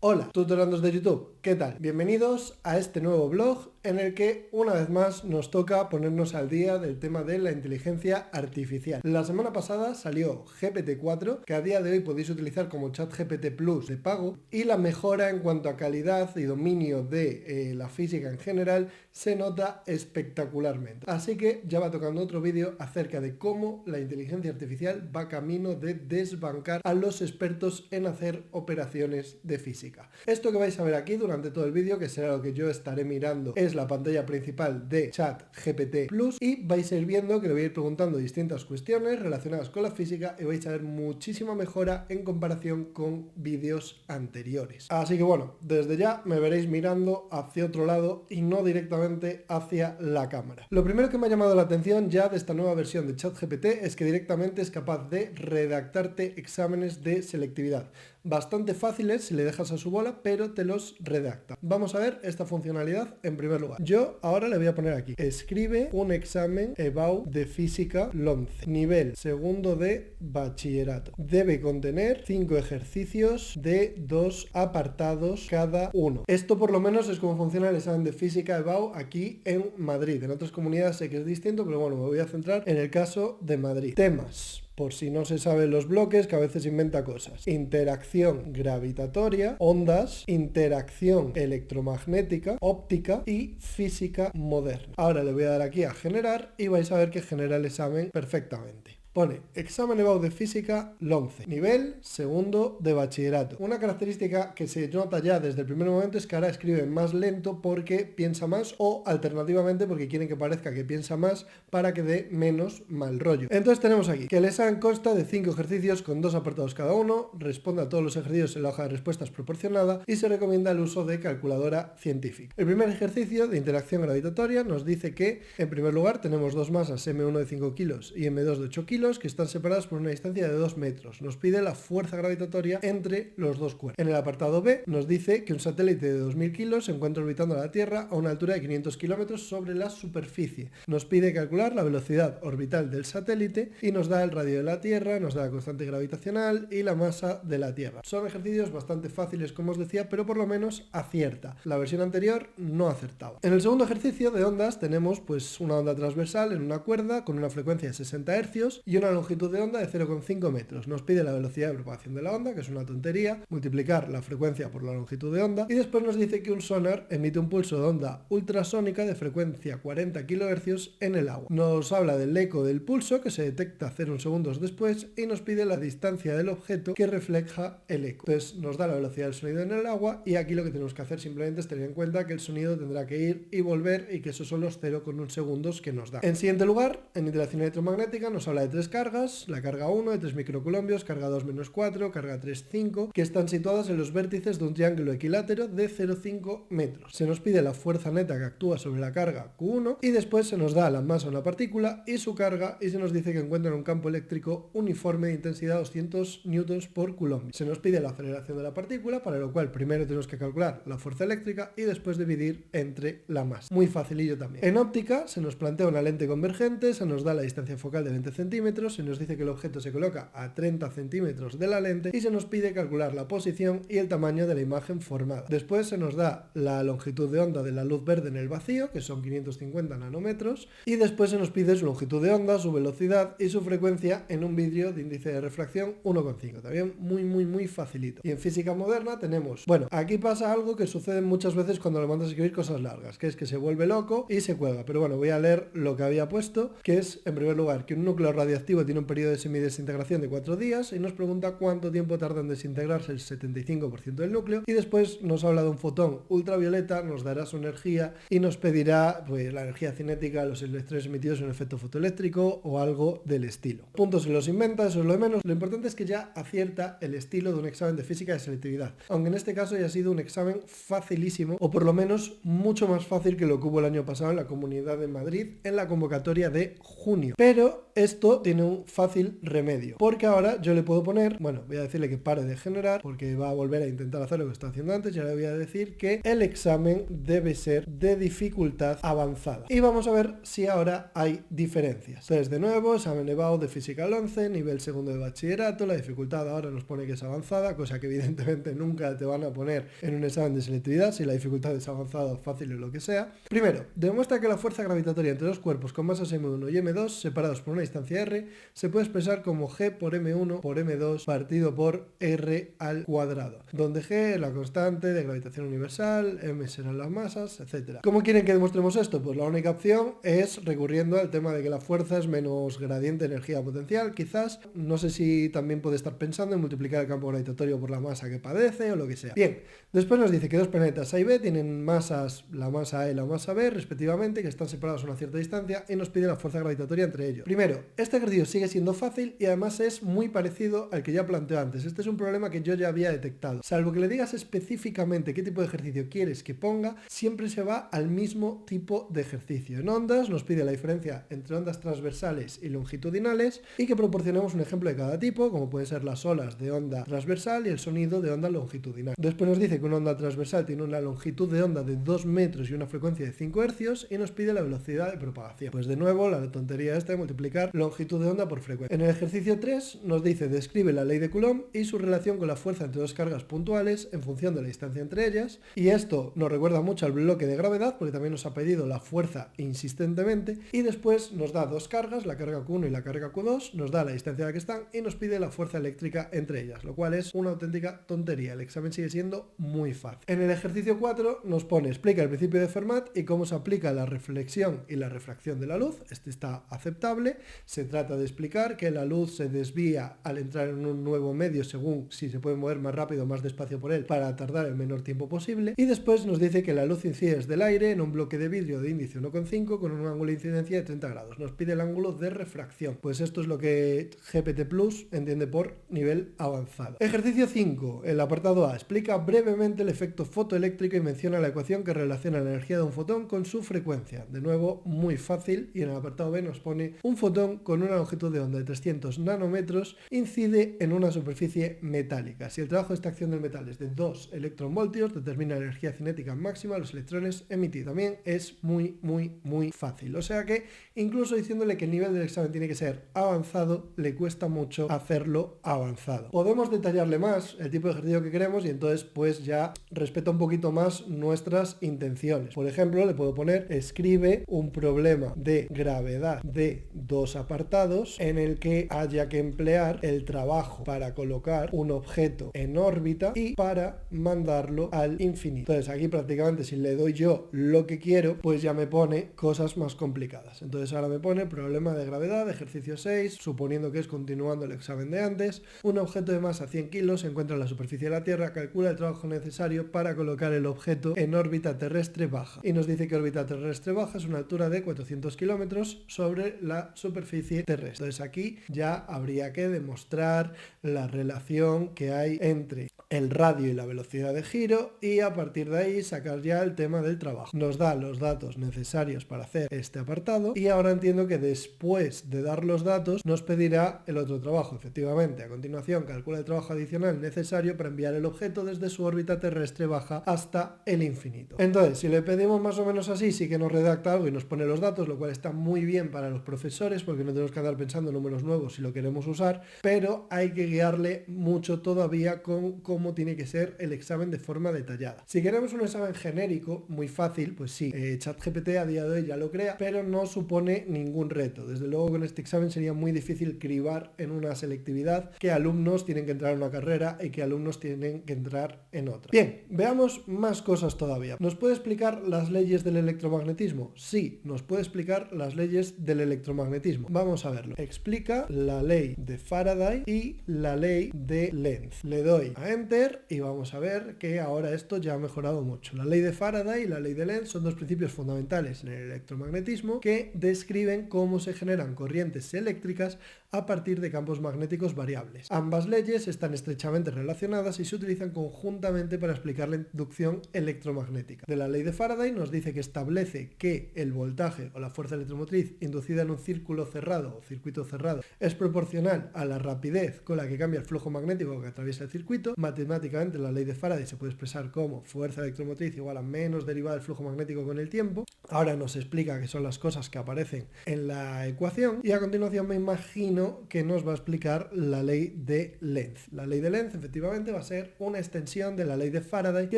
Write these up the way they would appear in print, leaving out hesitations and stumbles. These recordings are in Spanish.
Hola, tutorandos de YouTube, ¿qué tal? Bienvenidos a este nuevo blog en el que una vez más nos toca ponernos al día del tema de la inteligencia artificial. La semana pasada salió GPT-4, que a día de hoy podéis utilizar como ChatGPT Plus de pago, y la mejora en cuanto a calidad y dominio de la física en general se nota espectacularmente. Así que ya va tocando otro vídeo acerca de cómo la inteligencia artificial va camino de desbancar a los expertos en hacer operaciones de física. Esto que vais a ver aquí durante todo el vídeo, que será lo que yo estaré mirando, es la pantalla principal de ChatGPT Plus y vais a ir viendo que le voy a ir preguntando distintas cuestiones relacionadas con la física y vais a ver muchísima mejora en comparación con vídeos anteriores. Así que bueno, desde ya me veréis mirando hacia otro lado y no directamente hacia la cámara. Lo primero que me ha llamado la atención ya de esta nueva versión de ChatGPT es que directamente es capaz de redactarte exámenes de selectividad. Bastante fáciles si le dejas a su bola, pero te los redacta. Vamos a ver esta funcionalidad en primer lugar. Yo ahora le voy a poner aquí: escribe un examen EBAU de física LOMCE, nivel segundo de bachillerato. Debe contener 5 ejercicios de 2 apartados cada uno. Esto por lo menos es como funciona el examen de física EBAU aquí en Madrid. En otras comunidades sé que es distinto, pero bueno, me voy a centrar en el caso de Madrid. Temas, por si no se saben los bloques, que a veces inventa cosas: interacción gravitatoria, ondas, interacción electromagnética, óptica y física moderna. Ahora le voy a dar aquí a generar y vais a ver que genera el examen perfectamente. Pone examen EBAU de física LOMCE, nivel segundo de bachillerato. Una característica que se nota ya desde el primer momento es que ahora escribe más lento porque piensa más, o alternativamente porque quieren que parezca que piensa más para que dé menos mal rollo. Entonces tenemos aquí que el examen consta de 5 ejercicios con 2 apartados cada uno, responde a todos los ejercicios en la hoja de respuestas proporcionada y se recomienda el uso de calculadora científica. El primer ejercicio de interacción gravitatoria nos dice que en primer lugar tenemos dos masas, M1 de 5 kilos y M2 de 8 kilos, que están separadas por una distancia de 2 metros. Nos pide la fuerza gravitatoria entre los dos cuerpos. En el apartado B nos dice que un satélite de 2000 kilos se encuentra orbitando a la Tierra a una altura de 500 kilómetros sobre la superficie. Nos pide calcular la velocidad orbital del satélite y nos da el radio de la Tierra, nos da la constante gravitacional y la masa de la Tierra. Son ejercicios bastante fáciles, como os decía, pero por lo menos acierta. La versión anterior no acertaba. En el segundo ejercicio de ondas tenemos pues una onda transversal en una cuerda con una frecuencia de 60 Hz y una longitud de onda de 0,5 metros. Nos pide la velocidad de propagación de la onda, que es una tontería, multiplicar la frecuencia por la longitud de onda, y después nos dice que un sonar emite un pulso de onda ultrasónica de frecuencia 40 kHz en el agua. Nos habla del eco del pulso, que se detecta 0 segundos después, y nos pide la distancia del objeto que refleja el eco. Entonces nos da la velocidad del sonido en el agua, y aquí lo que tenemos que hacer simplemente es tener en cuenta que el sonido tendrá que ir y volver, y que esos son los 0,1 segundos que nos da. En siguiente lugar, en interacción electromagnética nos habla de 3 cargas: la carga 1 de 3 microcoulombios, carga 2 menos 4, carga 3 5, que están situadas en los vértices de un triángulo equilátero de 0,5 metros. Se nos pide la fuerza neta que actúa sobre la carga Q1 y después se nos da la masa de una partícula y su carga, y se nos dice que encuentran un campo eléctrico uniforme de intensidad 200 newtons por coulomb. Se nos pide la aceleración de la partícula, para lo cual primero tenemos que calcular la fuerza eléctrica y después dividir entre la masa. Muy facilillo también. En óptica se nos plantea una lente convergente, se nos da la distancia focal de 20 centímetros, se nos dice que el objeto se coloca a 30 centímetros de la lente y se nos pide calcular la posición y el tamaño de la imagen formada. Después se nos da la longitud de onda de la luz verde en el vacío, que son 550 nanómetros, y después se nos pide su longitud de onda, su velocidad y su frecuencia en un vidrio de índice de refracción 1,5. También muy facilito. Y en física moderna tenemos, bueno, aquí pasa algo que sucede muchas veces cuando le mandas a escribir cosas largas, que es que se vuelve loco y se cuelga. Pero bueno, voy a leer lo que había puesto, que es, en primer lugar, que un núcleo radiactivo tiene un periodo de semidesintegración de 4 días, y nos pregunta cuánto tiempo tarda en desintegrarse el 75% del núcleo, y después nos habla de un fotón ultravioleta, nos dará su energía y nos pedirá pues la energía cinética, los electrones emitidos en un efecto fotoeléctrico o algo del estilo. Puntos se los inventa, eso es lo de menos. Lo importante es que ya acierta el estilo de un examen de física de selectividad, aunque en este caso ya ha sido un examen facilísimo, o por lo menos mucho más fácil que lo que hubo el año pasado en la Comunidad de Madrid en la convocatoria de junio. Pero esto tiene un fácil remedio, porque ahora yo le puedo poner, bueno, voy a decirle que pare de generar porque va a volver a intentar hacer lo que está haciendo antes. Ya le voy a decir que el examen debe ser de dificultad avanzada y vamos a ver si ahora hay diferencias. Entonces, de nuevo, examen EBAU de física al 11, nivel segundo de bachillerato. La dificultad ahora nos pone que es avanzada, cosa que evidentemente nunca te van a poner en un examen de selectividad si la dificultad es avanzada o fácil o lo que sea. Primero, demuestra que la fuerza gravitatoria entre dos cuerpos con masas M1 y M2 separados por una distancia R se puede expresar como G por M1 por M2 partido por R al cuadrado, donde G es la constante de gravitación universal, M serán las masas, etc. ¿Cómo quieren que demostremos esto? Pues la única opción es recurriendo al tema de que la fuerza es menos gradiente de energía potencial, quizás. No sé si también puede estar pensando en multiplicar el campo gravitatorio por la masa que padece o lo que sea. Bien, después nos dice que dos planetas A y B tienen masas, la masa A y la masa B respectivamente, que están separados a una cierta distancia, y nos pide la fuerza gravitatoria entre ellos. Primero, este ejercicio sigue siendo fácil y además es muy parecido al que ya planteé antes. Este es un problema que yo ya había detectado. Salvo que le digas específicamente qué tipo de ejercicio quieres que ponga, siempre se va al mismo tipo de ejercicio. En ondas nos pide la diferencia entre ondas transversales y longitudinales y que proporcionemos un ejemplo de cada tipo, como pueden ser las olas de onda transversal y el sonido de onda longitudinal. Después nos dice que una onda transversal tiene una longitud de onda de 2 metros y una frecuencia de 5 hercios y nos pide la velocidad de propagación. Pues de nuevo la tontería esta de multiplicar longitud de onda por frecuencia. En el ejercicio 3 nos dice describe la ley de Coulomb y su relación con la fuerza entre dos cargas puntuales en función de la distancia entre ellas, y esto nos recuerda mucho al bloque de gravedad porque también nos ha pedido la fuerza insistentemente, y después nos da dos cargas, la carga Q1 y la carga Q2, nos da la distancia a la que están y nos pide la fuerza eléctrica entre ellas, lo cual es una auténtica tontería. El examen sigue siendo muy fácil. En el ejercicio 4 nos pone explica el principio de Fermat y cómo se aplica la reflexión y la refracción de la luz. Este está aceptable. Se trata de explicar que la luz se desvía al entrar en un nuevo medio según si se puede mover más rápido o más despacio por él para tardar el menor tiempo posible, y después nos dice que la luz incide desde el aire en un bloque de vidrio de índice 1,5 con un ángulo de incidencia de 30 grados. Nos pide el ángulo de refracción. Pues esto es lo que GPT Plus entiende por nivel avanzado. Ejercicio 5. El apartado A explica brevemente el efecto fotoeléctrico y menciona la ecuación que relaciona la energía de un fotón con su frecuencia. De nuevo, muy fácil. Y en el apartado B nos pone un fotón con una longitud de onda de 300 nanómetros incide en una superficie metálica. Si el trabajo de esta acción del metal es de 2 electronvoltios, determina la energía cinética máxima de los electrones emitidos. También es muy fácil. O sea que incluso diciéndole que el nivel del examen tiene que ser avanzado, le cuesta mucho hacerlo avanzado. Podemos detallarle más el tipo de ejercicio que queremos y entonces pues ya respeta un poquito más nuestras intenciones. Por ejemplo, le puedo poner escribe un problema de gravedad de dos apartados en el que haya que emplear el trabajo para colocar un objeto en órbita y para mandarlo al infinito. Entonces aquí prácticamente si le doy yo lo que quiero, pues ya me pone cosas más complicadas. Entonces ahora me pone problema de gravedad, ejercicio 6, suponiendo que es continuando el examen de antes. Un objeto de masa 100 kilos se encuentra en la superficie de la Tierra, calcula el trabajo necesario para colocar el objeto en órbita terrestre baja. Y nos dice que órbita terrestre baja es una altura de 400 kilómetros sobre la superficie terrestre. Entonces aquí ya habría que demostrar la relación que hay entre el radio y la velocidad de giro y a partir de ahí sacar ya el tema del trabajo. Nos da los datos necesarios para hacer este apartado y ahora entiendo que después de dar los datos nos pedirá el otro trabajo. Efectivamente, a continuación calcula el trabajo adicional necesario para enviar el objeto desde su órbita terrestre baja hasta el infinito. Entonces, si le pedimos más o menos así, sí que nos redacta algo y nos pone los datos, lo cual está muy bien para los profesores porque no tenemos que andar pensando en números nuevos si lo queremos usar, pero hay que guiarle mucho todavía con cómo tiene que ser el examen de forma detallada. Si queremos un examen genérico, muy fácil, pues sí, ChatGPT a día de hoy ya lo crea, pero no supone ningún reto. Desde luego con este examen sería muy difícil cribar en una selectividad qué alumnos tienen que entrar en una carrera y qué alumnos tienen que entrar en otra. Bien, veamos más cosas todavía. ¿Nos puede explicar las leyes del electromagnetismo? Sí, nos puede explicar las leyes del electromagnetismo. Vamos a verlo. Explica la ley de Faraday y la ley de Lenz. Le doy a Enter y vamos a ver que ahora esto ya ha mejorado mucho. La ley de Faraday y la ley de Lenz son dos principios fundamentales en el electromagnetismo que describen cómo se generan corrientes eléctricas a partir de campos magnéticos variables. Ambas leyes están estrechamente relacionadas y se utilizan conjuntamente para explicar la inducción electromagnética. De la ley de Faraday nos dice que establece que el voltaje o la fuerza electromotriz inducida en un círculo cerrado cerrado, circuito cerrado, es proporcional a la rapidez con la que cambia el flujo magnético que atraviesa el circuito. Matemáticamente la ley de Faraday se puede expresar como fuerza electromotriz igual a menos derivada del flujo magnético con el tiempo. Ahora nos explica qué son las cosas que aparecen en la ecuación y a continuación me imagino que nos va a explicar la ley de Lenz. La ley de Lenz efectivamente va a ser una extensión de la ley de Faraday que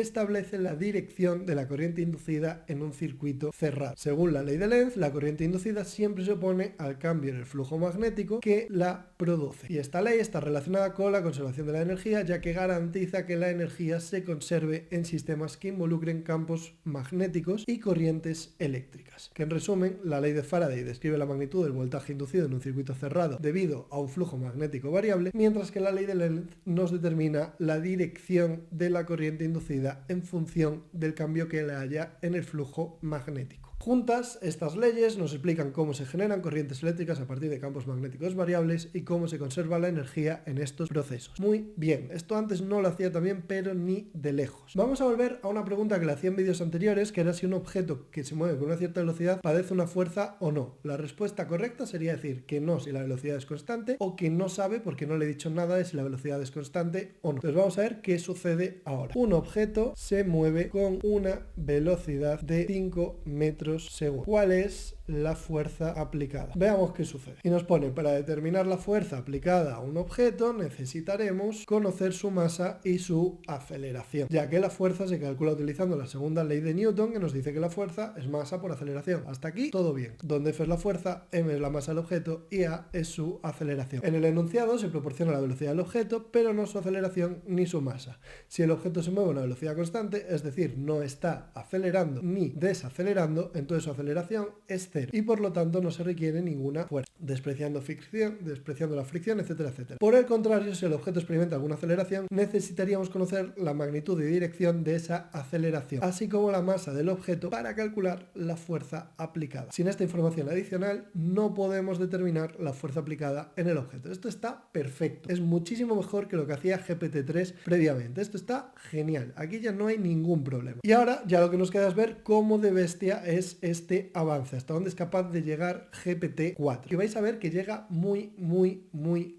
establece la dirección de la corriente inducida en un circuito cerrado. Según la ley de Lenz, la corriente inducida siempre se opone al cambio en el flujo magnético que la produce. Y esta ley está relacionada con la conservación de la energía, ya que garantiza que la energía se conserve en sistemas que involucren campos magnéticos y corrientes eléctricas. Que en resumen, la ley de Faraday describe la magnitud del voltaje inducido en un circuito cerrado debido a un flujo magnético variable, mientras que la ley de Lenz nos determina la dirección de la corriente inducida en función del cambio que le haya en el flujo magnético. Juntas, estas leyes nos explican cómo se generan corrientes eléctricas a partir de campos magnéticos variables y cómo se conserva la energía en estos procesos. Muy bien, esto antes no lo hacía tan bien, pero ni de lejos. Vamos a volver a una pregunta que le hacía en vídeos anteriores, que era si un objeto que se mueve con una cierta velocidad padece una fuerza o no. La respuesta correcta sería decir que no si la velocidad es constante, o que no sabe porque no le he dicho nada de si la velocidad es constante o no. Entonces vamos a ver qué sucede ahora. Un objeto se mueve con una velocidad de 5 metros segundo. ¿Cuál es la fuerza aplicada? Veamos qué sucede. Y nos pone, para determinar la fuerza aplicada a un objeto necesitaremos conocer su masa y su aceleración, ya que la fuerza se calcula utilizando la segunda ley de Newton, que nos dice que la fuerza es masa por aceleración. Hasta aquí todo bien, donde F es la fuerza, m es la masa del objeto y a es su aceleración. En el enunciado se proporciona la velocidad del objeto, pero no su aceleración ni su masa. Si el objeto se mueve a una velocidad constante, es decir, no está acelerando ni desacelerando, entonces su aceleración es cero y por lo tanto no se requiere ninguna fuerza, despreciando la fricción, etcétera, etcétera. Por el contrario, si el objeto experimenta alguna aceleración, necesitaríamos conocer la magnitud y dirección de esa aceleración, así como la masa del objeto para calcular la fuerza aplicada. Sin esta información adicional, no podemos determinar la fuerza aplicada en el objeto. Esto está perfecto. Es muchísimo mejor que lo que hacía GPT-3 previamente. Esto está genial. Aquí ya no hay ningún problema. Y ahora ya lo que nos queda es ver cómo de bestia es este avance, hasta dónde es capaz de llegar GPT-4. Y vais a ver que llega muy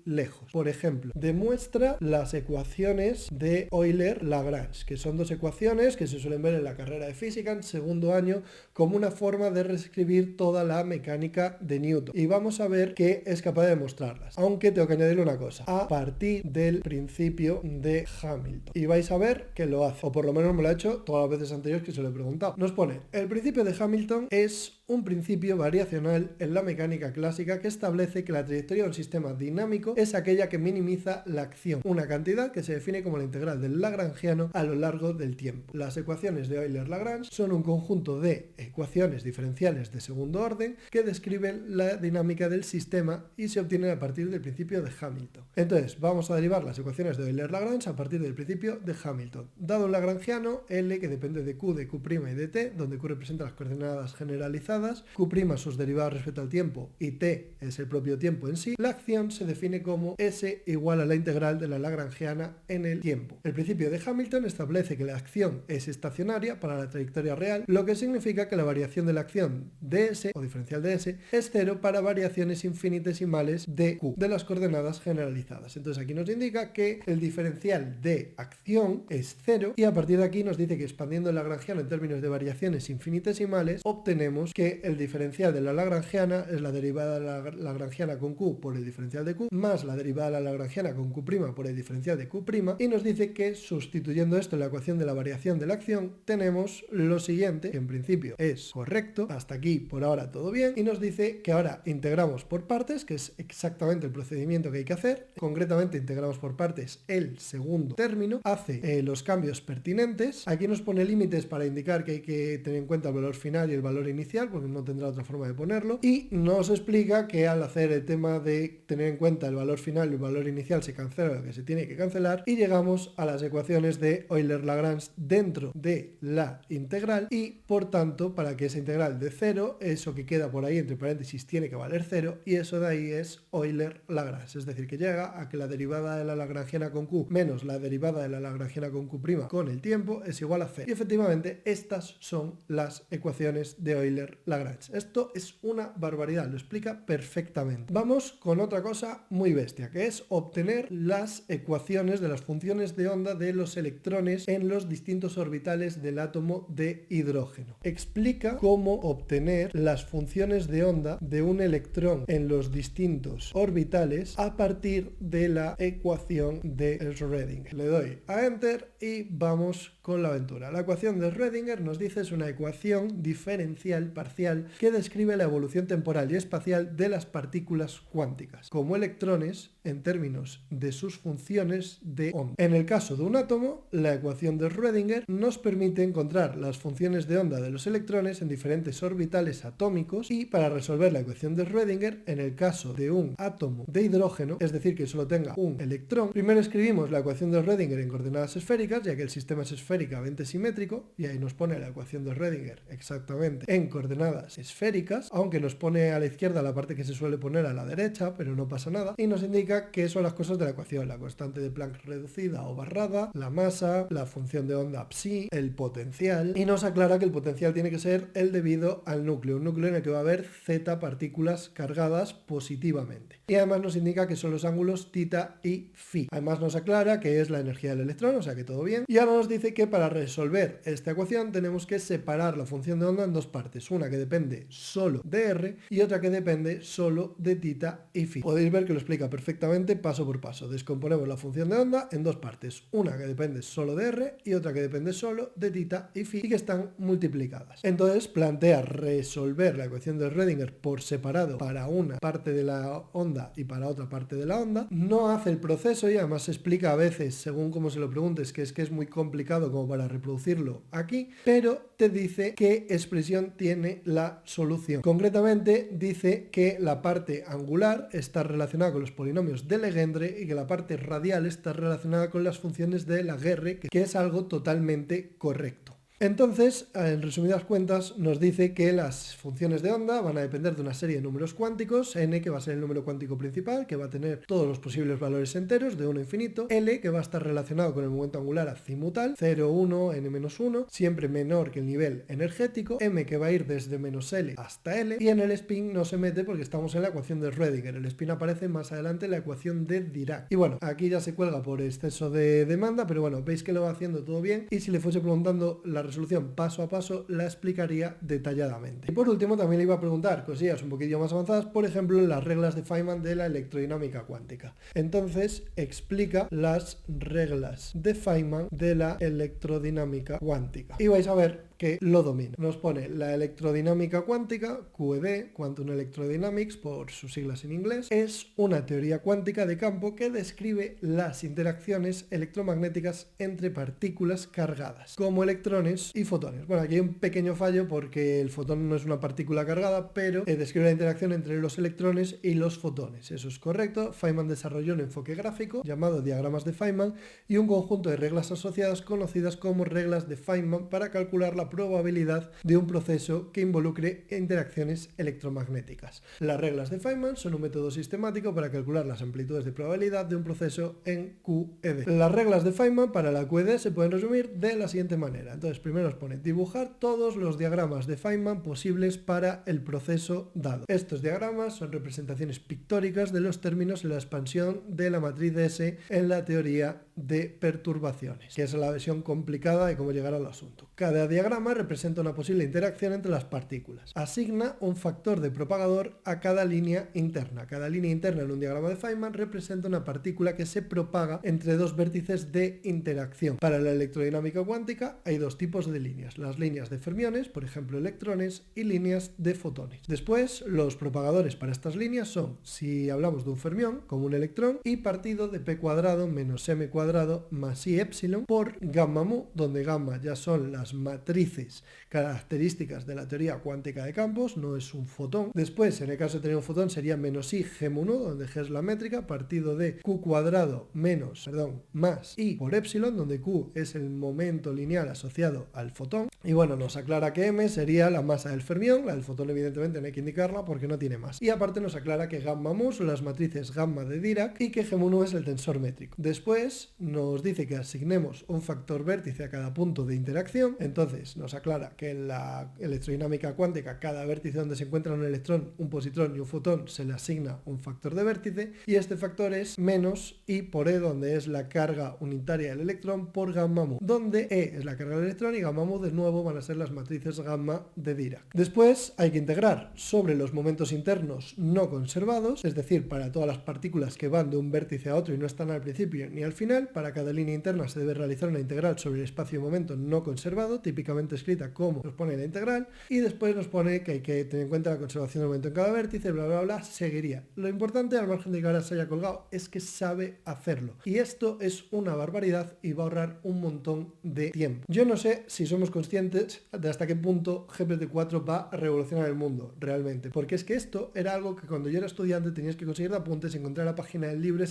lejos. Por ejemplo, demuestra las ecuaciones de Euler-Lagrange, que son dos ecuaciones que se suelen ver en la carrera de física en segundo año como una forma de reescribir toda la mecánica de Newton. Y vamos a ver que es capaz de demostrarlas. Aunque tengo que añadirle una cosa, a partir del principio de Hamilton. Y vais a ver que lo hace, o por lo menos me lo ha hecho todas las veces anteriores que se lo he preguntado. Nos pone, el principio de Hamilton es un principio variacional en la mecánica clásica que establece que la trayectoria de un sistema dinámico es aquella que minimiza la acción, una cantidad que se define como la integral del lagrangiano a lo largo del tiempo. Las ecuaciones de Euler-Lagrange son un conjunto de ecuaciones diferenciales de segundo orden que describen la dinámica del sistema y se obtienen a partir del principio de Hamilton. Entonces, vamos a derivar las ecuaciones de Euler-Lagrange a partir del principio de Hamilton. Dado un lagrangiano, L, que depende de Q, de Q' y de T, donde Q representa las coordenadas generalizadas, Q' sus derivadas respecto al tiempo y T es el propio tiempo en sí, la acción se define como S igual a la integral de la lagrangiana en el tiempo. El principio de Hamilton establece que la acción es estacionaria para la trayectoria real, lo que significa que la variación de la acción ds o diferencial de S es cero para variaciones infinitesimales de Q, de las coordenadas generalizadas. Entonces aquí nos indica que el diferencial de acción es cero y a partir de aquí nos dice que expandiendo el lagrangiano en términos de variaciones infinitesimales obtenemos que el diferencial de la lagrangiana es la derivada de la lagrangiana con Q por el diferencial de Q más la derivada de la lagrangiana con Q' por el diferencial de Q' y nos dice que sustituyendo esto en la ecuación de la variación de la acción tenemos lo siguiente, que en principio es correcto, hasta aquí por ahora todo bien, y nos dice que ahora integramos por partes, que es exactamente el procedimiento que hay que hacer. Concretamente integramos por partes el segundo término, hace los cambios pertinentes, aquí nos pone límites para indicar que hay que tener en cuenta el valor final y el valor inicial, porque no tendrá otra forma de ponerlo, y nos explica que al hacer el tema de tener en cuenta el valor final y el valor inicial se cancela lo que se tiene que cancelar y llegamos a las ecuaciones de Euler-Lagrange dentro de la integral y por tanto para que esa integral de 0, eso que queda por ahí entre paréntesis tiene que valer 0 y eso de ahí es Euler-Lagrange, es decir que llega a que la derivada de la lagrangiana con Q menos la derivada de la lagrangiana con Q' con el tiempo es igual a 0 y efectivamente estas son las ecuaciones de Euler-Lagrange. Lagrange. Esto es una barbaridad, lo explica perfectamente. Vamos con otra cosa muy bestia, que es obtener las ecuaciones de las funciones de onda de los electrones en los distintos orbitales del átomo de hidrógeno. Explica cómo obtener las funciones de onda de un electrón en los distintos orbitales a partir de la ecuación de Schrödinger. Le doy a Enter y vamos con la aventura. La ecuación de Schrödinger nos dice es una ecuación diferencial parcial que describe la evolución temporal y espacial de las partículas cuánticas como electrones en términos de sus funciones de onda. En el caso de un átomo, la ecuación de Schrödinger nos permite encontrar las funciones de onda de los electrones en diferentes orbitales atómicos, y para resolver la ecuación de Schrödinger, en el caso de un átomo de hidrógeno, es decir, que solo tenga un electrón, primero escribimos la ecuación de Schrödinger en coordenadas esféricas, ya que el sistema es esféricamente simétrico, y ahí nos pone la ecuación de Schrödinger exactamente en coordenadas esféricas, aunque nos pone a la izquierda la parte que se suele poner a la derecha, pero no pasa nada, y nos indica qué son las cosas de la ecuación: la constante de Planck reducida o barrada, la masa, la función de onda psi, el potencial, y nos aclara que el potencial tiene que ser el debido al núcleo, un núcleo en el que va a haber z partículas cargadas positivamente. Y además nos indica que son los ángulos θ y φ. Además nos aclara que es la energía del electrón, o sea que todo bien. Y ahora nos dice que para resolver esta ecuación tenemos que separar la función de onda en dos partes, una que depende solo de R y otra que depende solo de θ y φ. Podéis ver que lo explica perfectamente paso por paso. Descomponemos la función de onda en dos partes, una que depende solo de R y otra que depende solo de θ y φ, y que están multiplicadas. Entonces plantea resolver la ecuación de Schrödinger por separado para una parte de la onda y para otra parte de la onda. No hace el proceso y además se explica a veces, según como se lo preguntes, que es muy complicado como para reproducirlo aquí, pero te dice qué expresión tiene la solución. Concretamente dice que la parte angular está relacionada con los polinomios de Legendre y que la parte radial está relacionada con las funciones de Laguerre, que es algo totalmente correcto. Entonces, en resumidas cuentas, nos dice que las funciones de onda van a depender de una serie de números cuánticos, n, que va a ser el número cuántico principal, que va a tener todos los posibles valores enteros, de 1 a infinito, L, que va a estar relacionado con el momento angular azimutal, 0, 1, n-1, siempre menor que el nivel energético, m, que va a ir desde menos L hasta L, y en el spin no se mete porque estamos en la ecuación de Schrödinger. El spin aparece más adelante en la ecuación de Dirac. Y bueno, aquí ya se cuelga por exceso de demanda, pero bueno, veis que lo va haciendo todo bien, y si le fuese preguntando la resolución paso a paso la explicaría detalladamente. Y por último también le iba a preguntar cosillas un poquillo más avanzadas, por ejemplo las reglas de Feynman de la electrodinámica cuántica. Entonces explica las reglas de Feynman de la electrodinámica cuántica y vais a ver que lo domina. Nos pone la electrodinámica cuántica, QED, Quantum Electrodynamics por sus siglas en inglés, es una teoría cuántica de campo que describe las interacciones electromagnéticas entre partículas cargadas, como electrones y fotones. Bueno, aquí hay un pequeño fallo porque el fotón no es una partícula cargada, pero describe la interacción entre los electrones y los fotones. Eso es correcto. Feynman desarrolló un enfoque gráfico llamado diagramas de Feynman y un conjunto de reglas asociadas conocidas como reglas de Feynman para calcular la probabilidad de un proceso que involucre interacciones electromagnéticas. Las reglas de Feynman son un método sistemático para calcular las amplitudes de probabilidad de un proceso en QED. Las reglas de Feynman para la QED se pueden resumir de la siguiente manera. Entonces, primero os pone dibujar todos los diagramas de Feynman posibles para el proceso dado. Estos diagramas son representaciones pictóricas de los términos en la expansión de la matriz S en la teoría de perturbaciones, que es la versión complicada de cómo llegar al asunto. Cada diagrama representa una posible interacción entre las partículas. Asigna un factor de propagador a cada línea interna. Cada línea interna en un diagrama de Feynman representa una partícula que se propaga entre dos vértices de interacción. Para la electrodinámica cuántica hay dos tipos de líneas: las líneas de fermiones, por ejemplo electrones, y líneas de fotones. Después, los propagadores para estas líneas son, si hablamos de un fermión, como un electrón, y partido de p cuadrado menos m cuadrado más i epsilon por gamma mu, donde gamma ya son las matrices características de la teoría cuántica de campos, no es un fotón. Después, en el caso de tener un fotón, sería menos i g mu 1, donde g es la métrica, partido de q cuadrado más i por epsilon, donde q es el momento lineal asociado al fotón. Y bueno, nos aclara que m sería la masa del fermión, la del fotón evidentemente no hay que indicarla porque no tiene masa. Y aparte nos aclara que gamma mu son las matrices gamma de Dirac y que g mu 1 es el tensor métrico. Después nos dice que asignemos un factor vértice a cada punto de interacción. Entonces nos aclara que en la electrodinámica cuántica cada vértice donde se encuentra un electrón, un positrón y un fotón se le asigna un factor de vértice, y este factor es menos I por E, donde es la carga unitaria del electrón, por gamma mu, donde E es la carga del electrón y gamma mu de nuevo van a ser las matrices gamma de Dirac. Después hay que integrar sobre los momentos internos no conservados, es decir, para todas las partículas que van de un vértice a otro y no están al principio ni al final. Para cada línea interna se debe realizar una integral sobre el espacio y momento no conservado, típicamente escrita como nos pone la integral, y después nos pone que hay que tener en cuenta la conservación del momento en cada vértice, bla bla bla, seguiría. Lo importante, al margen de que ahora se haya colgado, es que sabe hacerlo, y esto es una barbaridad y va a ahorrar un montón de tiempo. Yo no sé si somos conscientes de hasta qué punto GPT-4 va a revolucionar el mundo realmente, porque es que esto era algo que cuando yo era estudiante tenías que conseguir de apuntes, encontrar la página del libro,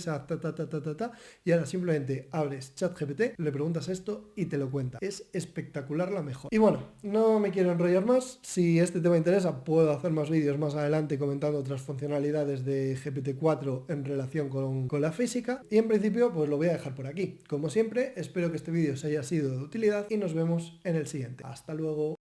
y ahora simplemente abres ChatGPT, le preguntas esto y te lo cuenta. Es espectacular la mejor. Y bueno, no me quiero enrollar más. Si este tema interesa, puedo hacer más vídeos más adelante comentando otras funcionalidades de GPT-4 en relación con la física, y en principio pues lo voy a dejar por aquí. Como siempre, espero que este vídeo os haya sido de utilidad y nos vemos en el siguiente. Hasta luego.